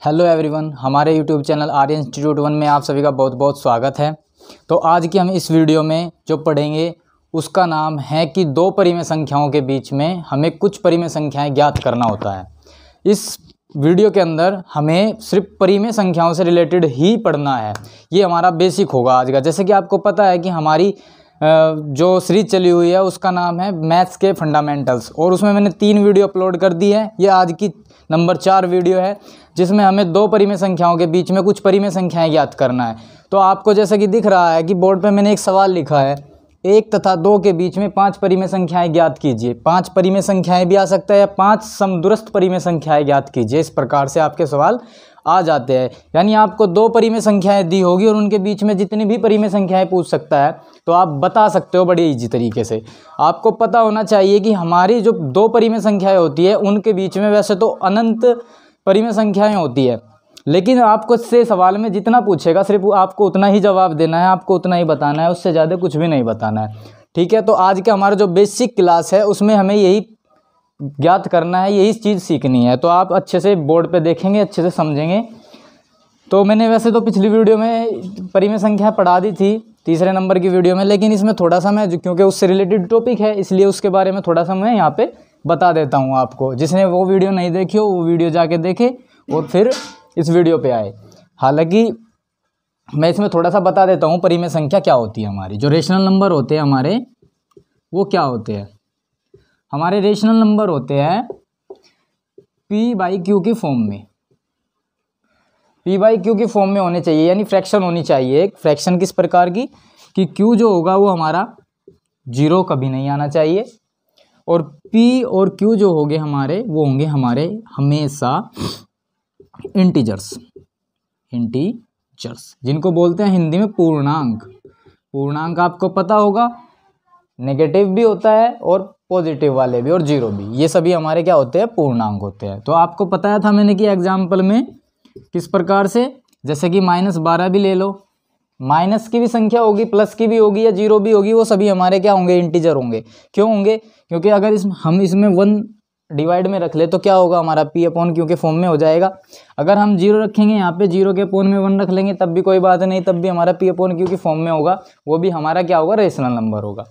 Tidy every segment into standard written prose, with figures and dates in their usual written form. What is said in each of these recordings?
Hello everyone, हमारे YouTube channel Aryan institute 1 में आप सभी का बहुत बहुत स्वागत है। तो आज की हम इस वीडियो में जो पढ़ेंगे उसका नाम है कि दो परिमेय संख्याओं के बीच में हमें कुछ परिमेय संख्याएं ज्ञात करना होता है। इस वीडियो के अंदर हमें सिर्फ परिमेय संख्याओं से रिलेटेड ही पढ़ना है। ये हमारा बेसिक होगा आज का। जैसे कि आपको पता है कि हमारी जो सीरीज चली हुई है उसका नाम है मैथ्स के फंडामेंटल्स, और उसमें मैंने 3 वीडियो अपलोड कर दी है। ये आज की नंबर 4 वीडियो है जिसमें हमें दो परिमेय संख्याओं के बीच में कुछ परिमेय संख्याएं ज्ञात करना है। तो आपको जैसा कि दिख रहा है कि बोर्ड पे मैंने एक सवाल लिखा है, 1 तथा 2 के बीच में 5 परिमेय संख्याएं ज्ञात कीजिए। 5 परिमेय संख्याएं भी आ सकता है या 5 समदूरस्थ परिमेय संख्याएं ज्ञात कीजिए। इस प्रकार से आपके सवाल आ जाते हैं। यानी आपको 2 परिमेय संख्याएं दी होगी और उनके बीच में जितनी भी परिमेय संख्याएं पूछ सकता है तो आप बता सकते हो बड़ी इजी तरीके से। आपको पता होना चाहिए कि हमारी जो 2 परिमेय संख्याएं होती है उनके बीच में वैसे तो अनंत परिमेय संख्याएं होती है, लेकिन आपको से सवाल में जितना पूछेगा सिर्फ आपको उतना ही जवाब देना है, आपको उतना ही बताना है, उससे ज़्यादा कुछ भी नहीं बताना है। ठीक है, तो आज का हमारा जो बेसिक क्लास है उसमें हमें यही ज्ञात करना है, यही चीज़ सीखनी है। तो आप अच्छे से बोर्ड पे देखेंगे, अच्छे से समझेंगे। तो मैंने वैसे तो पिछली वीडियो में परिमेय संख्या पढ़ा दी थी 3रे नंबर की वीडियो में, लेकिन इसमें थोड़ा सा मैं क्योंकि उससे रिलेटेड टॉपिक है इसलिए उसके बारे में थोड़ा सा मैं यहाँ पे बता देता हूँ आपको। जिसने वो वीडियो नहीं देखी हो वो वीडियो जाके देखे और फिर इस वीडियो पे आए। हालांकि मैं इसमें थोड़ा सा बता देता हूँ परिमेय संख्या क्या होती है। हमारी जो रेशनल नंबर होते हैं हमारे, वो क्या होते हैं? हमारे रेशनल नंबर होते हैं P/Q की फॉर्म में। P/Q की फॉर्म में होने चाहिए, यानी फ्रैक्शन होनी चाहिए। एक फ्रैक्शन किस प्रकार की कि Q जो होगा वो हमारा 0 कभी नहीं आना चाहिए, और P और Q जो होंगे हमारे वो होंगे हमारे हमेशा इंटीजर्स, जिनको बोलते हैं हिंदी में पूर्णांक। पूर्णांक आपको पता होगा, नेगेटिव भी होता है और पॉजिटिव वाले भी और 0 भी, ये सभी हमारे क्या होते हैं? पूर्णांक होते हैं। तो आपको बताया था मैंने कि एग्जाम्पल में किस प्रकार से, जैसे कि -12 भी ले लो, माइनस की भी संख्या होगी, प्लस की भी होगी या 0 भी होगी, वो सभी हमारे क्या होंगे? इंटीजर होंगे। क्यों होंगे? क्योंकि अगर हम इसमें 1 डिवाइड में रख ले तो क्या होगा? हमारा P/Q के फॉर्म में हो जाएगा। अगर हम 0 रखेंगे यहाँ पे, 0 के अपॉन में 1 रख लेंगे तब भी कोई बात नहीं, तब भी हमारा P/Q की फॉर्म में होगा। वो भी हमारा क्या होगा? रेशनल नंबर होगा।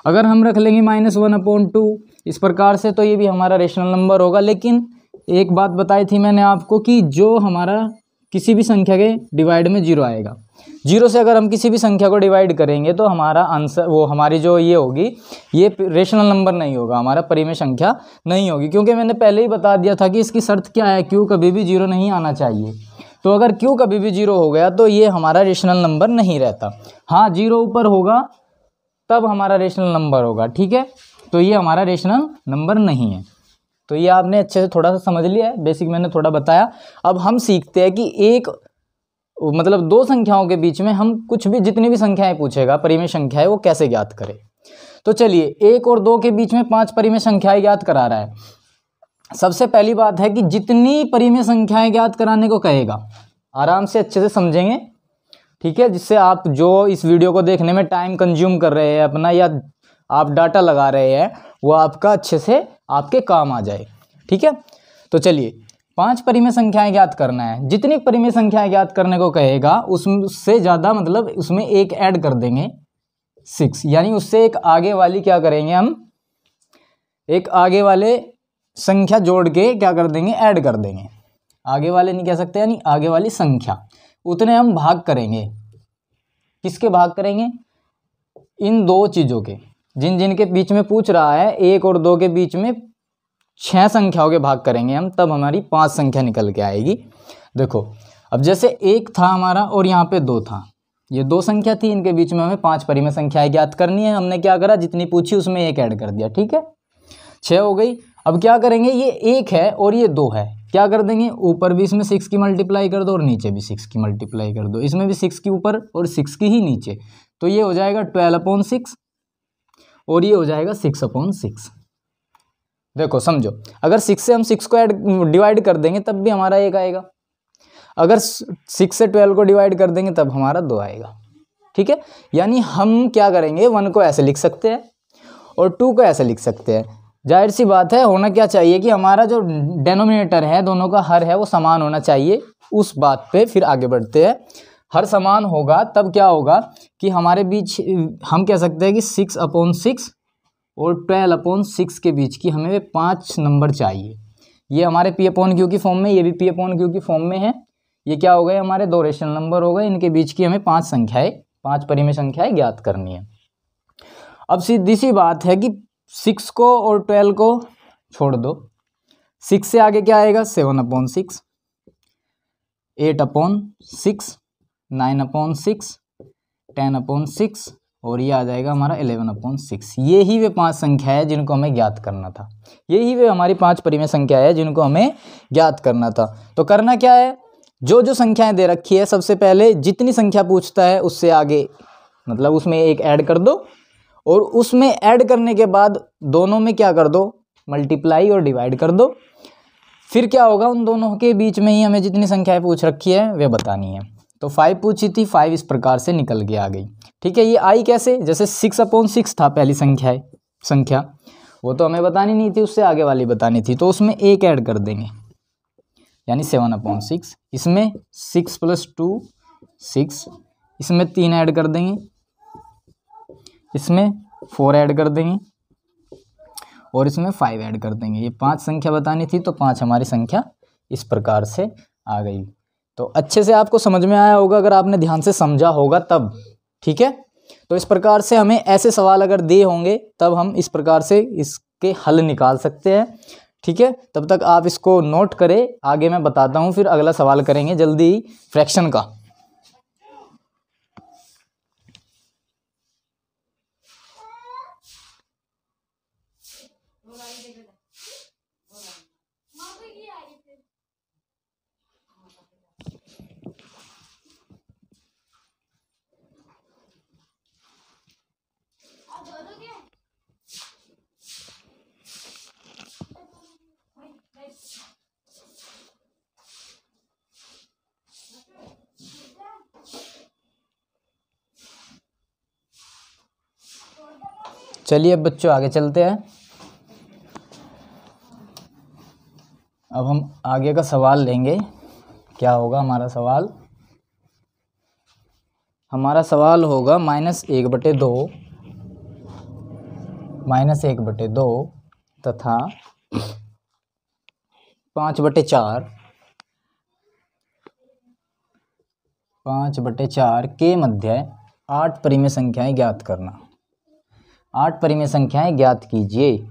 अगर हम रख लेंगे -1/2 इस प्रकार से, तो ये भी हमारा रेशनल नंबर होगा। लेकिन एक बात बताई थी मैंने आपको कि जो हमारा किसी भी संख्या के डिवाइड में 0 आएगा, 0 से अगर हम किसी भी संख्या को डिवाइड करेंगे तो हमारा आंसर, वो हमारी जो ये होगी, ये रेशनल नंबर नहीं होगा, हमारा परिमेय संख्या नहीं होगी। क्योंकि मैंने पहले ही बता दिया था कि इसकी शर्त क्या है? Q कभी भी 0 नहीं आना चाहिए। तो अगर Q कभी भी 0 हो गया तो ये हमारा रेशनल नंबर नहीं रहता। हाँ, 0 ऊपर होगा तब हमारा रेशनल नंबर होगा। ठीक है, तो ये हमारा रेशनल नंबर नहीं है। तो ये आपने अच्छे से थोड़ा सा समझ लिया है, बेसिक मैंने थोड़ा बताया। अब हम सीखते हैं कि मतलब 2 संख्याओं के बीच में हम कुछ भी, जितनी भी संख्याएं पूछेगा परिमेय संख्या है, वो कैसे ज्ञात करें। तो चलिए, 1 और 2 के बीच में 5 परिमेय संख्याएं ज्ञात करा रहा है। सबसे पहली बात है कि जितनी परिमेय संख्याएं ज्ञात कराने को कहेगा, आराम से अच्छे से समझेंगे। ठीक है, जिससे आप जो इस वीडियो को देखने में टाइम कंज्यूम कर रहे हैं अपना, या आप डाटा लगा रहे हैं, वो आपका अच्छे से आपके काम आ जाए। ठीक है, तो चलिए 5 परिमेय संख्याएं ज्ञात करना है। जितनी परिमेय संख्याएं ज्ञात करने को कहेगा उससे ज़्यादा, मतलब उसमें एक ऐड कर देंगे 6, यानी उससे एक आगे वाली क्या करेंगे हम? एक आगे वाले संख्या जोड़ के क्या कर देंगे? ऐड कर देंगे। आगे वाले नहीं कह सकते, यानी आगे वाली संख्या, उतने हम भाग करेंगे। किसके भाग करेंगे? इन 2 चीज़ों के, जिनके बीच में पूछ रहा है। 1 और 2 के बीच में 6 संख्याओं के भाग करेंगे हम, तब हमारी 5 संख्या निकल के आएगी। देखो, अब जैसे 1 था हमारा और यहाँ पे 2 था, ये 2 संख्या थी, इनके बीच में हमें 5 परिमेय संख्याएं ज्ञात करनी है। हमने क्या करा? जितनी पूछी उसमें 1 ऐड कर दिया। ठीक है, 6 हो गई। अब क्या करेंगे? ये 1 है और ये 2 है, क्या कर देंगे? ऊपर भी इसमें 6 की मल्टीप्लाई कर दो और नीचे भी 6 की मल्टीप्लाई कर दो। इसमें भी 6 की ऊपर और 6 की ही नीचे, तो ये हो जाएगा 12/6 और ये हो जाएगा 6/6। देखो समझो, अगर 6 से हम 6 को डिवाइड कर देंगे तब भी हमारा 1 आएगा। अगर 6 से 12 को डिवाइड कर देंगे तब हमारा 2 आएगा। ठीक है, यानी हम क्या करेंगे? 1 को ऐसे लिख सकते हैं और 2 को ऐसे लिख सकते हैं। जाहिर सी बात है, होना क्या चाहिए कि हमारा जो डेनोमिनेटर है, दोनों का हर है वो समान होना चाहिए। उस बात पे फिर आगे बढ़ते हैं। हर समान होगा तब क्या होगा कि हमारे बीच हम कह सकते हैं कि 6/6 और 12/6 के बीच की हमें वे 5 नंबर चाहिए। ये हमारे P/Q की फॉर्म में, ये भी P/Q की फॉर्म में है। ये क्या हो गए हमारे दो रेशनल नंबर हो गए, इनके बीच की हमें 5 संख्याएं, 5 परिमेय संख्याएं ज्ञात करनी है। अब सीधी सी बात है कि 6 को और 12 को छोड़ दो, 6 से आगे क्या आएगा 7/6, 8/6, 9/6, 10/6 और ये आ जाएगा हमारा 11/6। ये ही वे 5 संख्या है जिनको हमें ज्ञात करना था। यही वे हमारी 5 परिमेय संख्या है जिनको हमें ज्ञात करना था। तो करना क्या है, जो जो संख्याएं दे रखी है सबसे पहले जितनी संख्या पूछता है उससे आगे मतलब उसमें एक ऐड कर दो, और उसमें ऐड करने के बाद दोनों में क्या कर दो, मल्टीप्लाई और डिवाइड कर दो। फिर क्या होगा, उन दोनों के बीच में ही हमें जितनी संख्याएं पूछ रखी है वे बतानी है। तो 5 पूछी थी, 5 इस प्रकार से निकल के आ गई। ठीक है, ये आई कैसे, जैसे 6/6 था पहली संख्या वो तो हमें बतानी नहीं थी, उससे आगे वाली बतानी थी, तो उसमें एक ऐड कर देंगे यानी 7/6। इसमें 6 + 2 6, इसमें 3 ऐड कर देंगे, इसमें 4 ऐड कर देंगे और इसमें 5 ऐड कर देंगे। ये 5 संख्या बतानी थी, तो 5 हमारी संख्या इस प्रकार से आ गई। तो अच्छे से आपको समझ में आया होगा अगर आपने ध्यान से समझा होगा तब। ठीक है, तो इस प्रकार से हमें ऐसे सवाल अगर दिए होंगे तब हम इस प्रकार से इसके हल निकाल सकते हैं। ठीक है, तब तक आप इसको नोट करें, आगे मैं बताता हूँ, फिर अगला सवाल करेंगे जल्दी ही फ्रैक्शन का। चलिए अब बच्चों आगे चलते हैं। अब हम आगे का सवाल लेंगे। क्या होगा हमारा सवाल, हमारा सवाल होगा -1/2 तथा 5/4 के मध्य 8 परिमेय संख्याएं ज्ञात करना। 8 परिमेय संख्याएं ज्ञात कीजिए।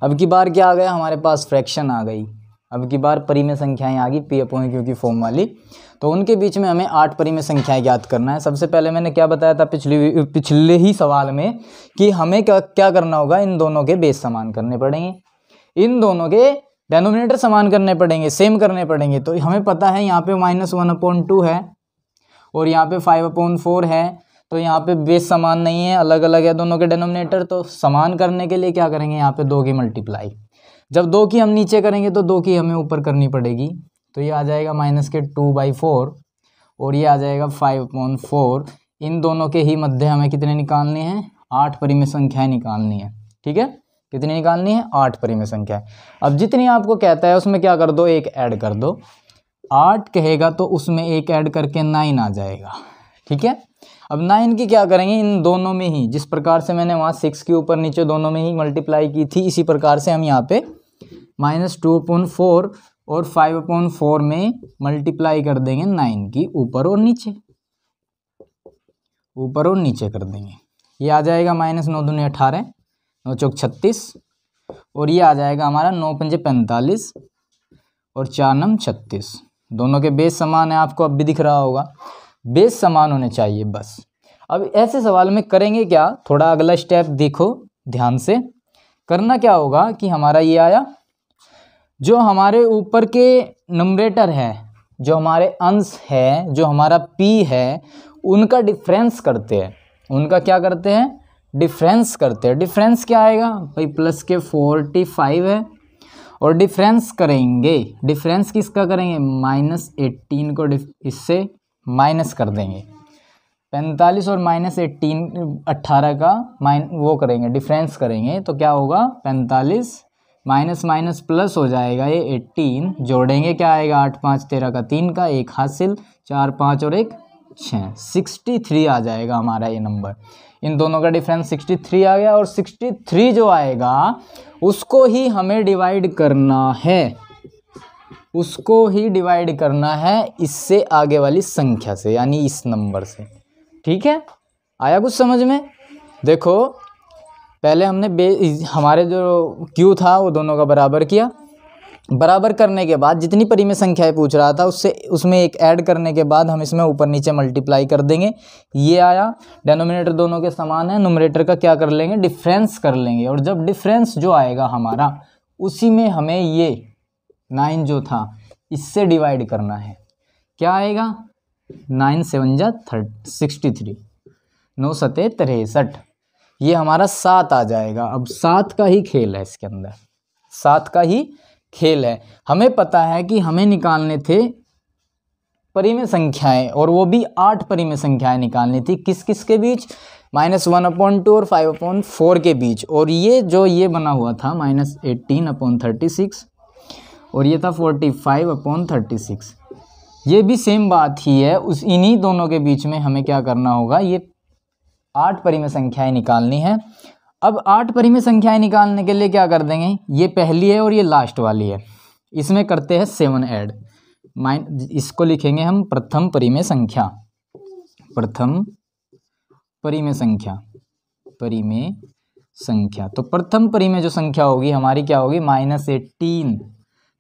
अब की बार क्या आ गया हमारे पास, फ्रैक्शन आ गई। अब की बार परिमेय संख्याएं आ गई P/Q की फॉर्म वाली, तो उनके बीच में हमें 8 परिमेय संख्याएं ज्ञात करना है। सबसे पहले मैंने क्या बताया था पिछले ही सवाल में कि हमें क्या करना होगा, इन दोनों के बेस समान करने पड़ेंगे, इन दोनों के डेनोमिनेटर समान करने पड़ेंगे, सेम करने पड़ेंगे। तो हमें पता है यहाँ पे -1/2 है और यहाँ पे 5/4 है, तो यहाँ पे बेस समान नहीं है, अलग अलग है दोनों के डेनोमिनेटर। तो समान करने के लिए क्या करेंगे, यहाँ पे 2 की मल्टीप्लाई, जब 2 की हम नीचे करेंगे तो 2 की हमें ऊपर करनी पड़ेगी। तो ये आ जाएगा -2/4 और ये आ जाएगा 5/4। इन दोनों के ही मध्य हमें कितने निकालने हैं, 8 परिमेय संख्याएं निकालनी है। ठीक है, कितनी निकालनी है, 8 परिमेय संख्याएं। अब जितनी आपको कहता है उसमें क्या कर दो, एक ऐड कर दो। 8 कहेगा तो उसमें एक ऐड करके 9 आ जाएगा। ठीक है, अब 9 की क्या करेंगे, इन दोनों में ही, जिस प्रकार से मैंने वहाँ 6 के ऊपर नीचे दोनों में ही मल्टीप्लाई की थी, इसी प्रकार से हम यहाँ पे -2/4 और 5/4 में मल्टीप्लाई कर देंगे 9 की, ऊपर और नीचे कर देंगे। ये आ जाएगा -9 दूनी 18, 9 चौक 36 और ये आ जाएगा हमारा 9 पंजे 45 और 4 नम 36। दोनों के बेस समान है, आपको अब भी दिख रहा होगा, बेस समान होने चाहिए बस। अब ऐसे सवाल में करेंगे क्या, थोड़ा अगला स्टेप देखो ध्यान से। करना क्या होगा कि हमारा ये आया, जो हमारे ऊपर के नंबरेटर है, जो हमारे अंश है, जो हमारा P है, उनका डिफरेंस करते हैं। उनका क्या करते हैं, डिफरेंस करते हैं। डिफरेंस क्या आएगा भाई, प्लस के 45 है और डिफरेंस करेंगे, डिफरेंस किसका करेंगे, -18 को इससे माइनस कर देंगे। 45 और -18 18 का वो करेंगे, डिफरेंस करेंगे, तो क्या होगा 45 माइनस माइनस प्लस हो जाएगा, ये 18 जोड़ेंगे क्या आएगा, 8 5 13 का 3 का 1 हासिल, 4 5 और 1 6, 63 आ जाएगा हमारा ये नंबर। इन दोनों का डिफरेंस 63 आ गया और 63 जो आएगा उसको ही हमें डिवाइड करना है, उसको ही डिवाइड करना है इससे आगे वाली संख्या से, यानी इस नंबर से। ठीक है, आया कुछ समझ में? देखो पहले हमने हमारे जो क्यू था वो दोनों का बराबर किया, बराबर करने के बाद जितनी परिमेय संख्याएं पूछ रहा था उसमें एक ऐड करने के बाद हम इसमें ऊपर नीचे मल्टीप्लाई कर देंगे, ये आया। डेनोमिनेटर दोनों के समान है, न्यूमरेटर का क्या कर लेंगे, डिफरेंस कर लेंगे। और जब डिफरेंस जो आएगा हमारा उसी में हमें ये 9 जो था इससे डिवाइड करना है। क्या आएगा, 9 7 जा 63, 9 7 63, ये हमारा 7 आ जाएगा। अब 7 का ही खेल है, इसके अंदर 7 का ही खेल है। हमें पता है कि हमें निकालने थे परिमेय संख्याएं, और वो भी 8 परिमेय संख्याएं निकालनी थी। किस किस के बीच, -1/2 और 5/4 के बीच। और ये जो ये बना हुआ था -18/36 और ये था 45/36, ये भी सेम बात ही है। उस इन्हीं दोनों के बीच में हमें क्या करना होगा, ये 8 परिमेय संख्याएं निकालनी है। अब 8 परिमेय संख्याएं निकालने के लिए क्या कर देंगे, ये पहली है और ये लास्ट वाली है, इसमें करते हैं 7 ऐड। इसको लिखेंगे हम प्रथम परिमेय संख्या, प्रथम परिमेय संख्या, परिमेय संख्या। तो प्रथम परिमेय जो संख्या होगी हमारी क्या होगी, -18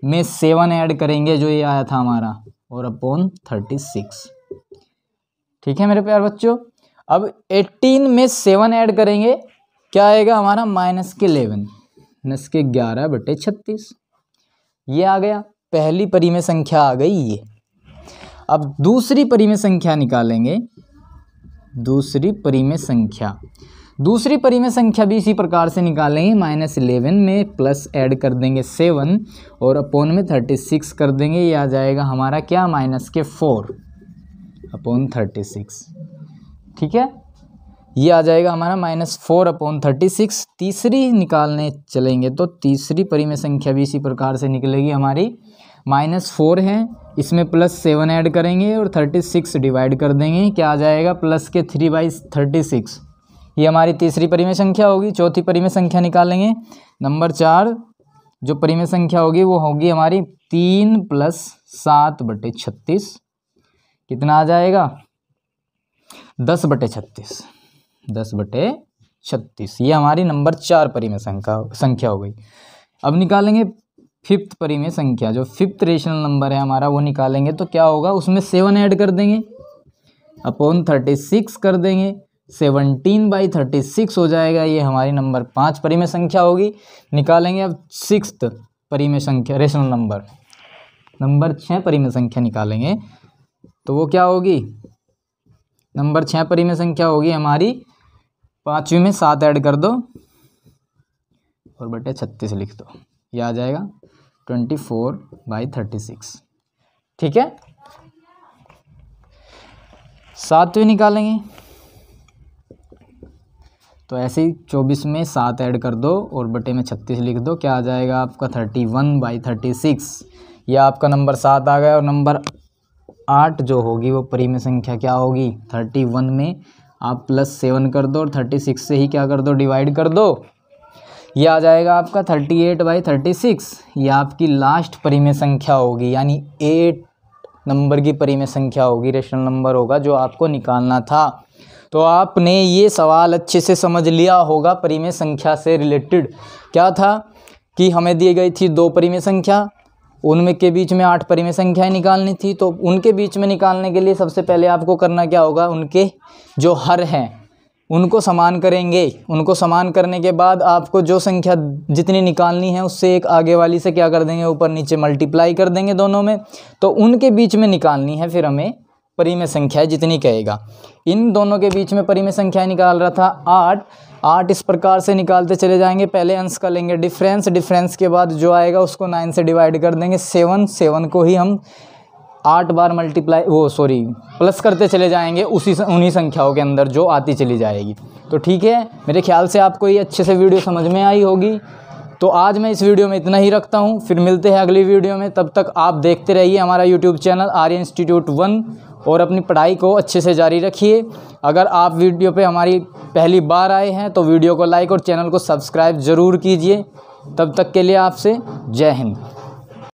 में 7 ऐड करेंगे जो ये आया था हमारा, और अपॉन 36। ठीक है मेरे प्यारे बच्चों, अब 18 में 7 ऐड करेंगे क्या आएगा हमारा, -11, -11/36, ये आ गया। पहली परिमेय संख्या आ गई ये। अब दूसरी परिमेय संख्या निकालेंगे, दूसरी परिमेय संख्या, दूसरी परिमेय संख्या भी इसी प्रकार से निकालेंगे। -11 में प्लस ऐड कर देंगे 7 और अपॉन में 36 कर देंगे, ये आ जाएगा हमारा क्या, -4/36। ठीक है, ये आ जाएगा हमारा -4/36। तीसरी निकालने चलेंगे तो तीसरी परिमेय संख्या भी इसी प्रकार से निकलेगी हमारी। -4 है, इसमें +7 ऐड करेंगे और 36 डिवाइड कर देंगे, क्या आ जाएगा, प्लस के 3/36। ये हमारी तीसरी परिमेय संख्या होगी। चौथी परिमेय संख्या निकालेंगे, नंबर 4 जो परिमेय संख्या होगी वो होगी हमारी 3 + 7/36, कितना आ जाएगा, 10/36, 10/36। ये हमारी नंबर 4 परिमेय संख्या हो गई। अब निकालेंगे 5th परिमेय संख्या, जो 5th रेशनल नंबर है हमारा वो निकालेंगे तो क्या होगा, उसमें 7 ऐड कर देंगे, अपॉन 36 कर देंगे, 17/36 हो जाएगा। ये हमारी नंबर 5 परिमेय संख्या होगी। निकालेंगे अब 6th परिमेय संख्या, रेशनल नंबर, नंबर 6 परिमेय संख्या निकालेंगे तो वो क्या होगी, नंबर 6 परिमेय संख्या होगी हमारी, 5वीं में 7 ऐड कर दो और बटे 36 लिख दो, ये आ जाएगा 24/36। ठीक है, 7वीं निकालेंगे तो ऐसे ही 24 में 7 ऐड कर दो और बटे में 36 लिख दो, क्या आ जाएगा आपका 31/36। यह आपका नंबर 7 आ गया। और नंबर 8 जो होगी वो परिमेय संख्या क्या होगी, 31 में आप +7 कर दो और 36 से ही क्या कर दो, डिवाइड कर दो, ये आ जाएगा आपका 38/36। ये आपकी लास्ट परिमेय संख्या होगी, यानी 8 नंबर की परिमेय संख्या होगी, रेशनल नंबर होगा जो आपको निकालना था। तो आपने ये सवाल अच्छे से समझ लिया होगा। परिमेय संख्या से रिलेटेड क्या था कि हमें दी गई थी 2 परिमेय संख्या, उनमें के बीच में 8 परिमेय संख्याएं निकालनी थी। तो उनके बीच में निकालने के लिए सबसे पहले आपको करना क्या होगा, उनके जो हर हैं उनको समान करेंगे। उनको समान करने के बाद आपको जो संख्या जितनी निकालनी है उससे एक आगे वाली से क्या कर देंगे, ऊपर नीचे मल्टीप्लाई कर देंगे दोनों में। तो उनके बीच में निकालनी है फिर हमें परिमेय संख्या जितनी कहेगा। इन दोनों के बीच में परिमेय संख्या निकाल रहा था 8 इस प्रकार से निकालते चले जाएंगे। पहले अंश का लेंगे डिफरेंस के बाद जो आएगा उसको 9 से डिवाइड कर देंगे। 7 को ही हम 8 बार प्लस करते चले जाएंगे उन्हीं संख्याओं के अंदर जो आती चली जाएगी। तो ठीक है, मेरे ख्याल से आपको ये अच्छे से वीडियो समझ में आई होगी। तो आज मैं इस वीडियो में इतना ही रखता हूँ, फिर मिलते हैं अगली वीडियो में। तब तक आप देखते रहिए हमारा यूट्यूब चैनल आर्य इंस्टीट्यूट 1 और अपनी पढ़ाई को अच्छे से जारी रखिए। अगर आप वीडियो पे हमारी पहली बार आए हैं तो वीडियो को लाइक और चैनल को सब्सक्राइब ज़रूर कीजिए। तब तक के लिए आपसे जय हिंद।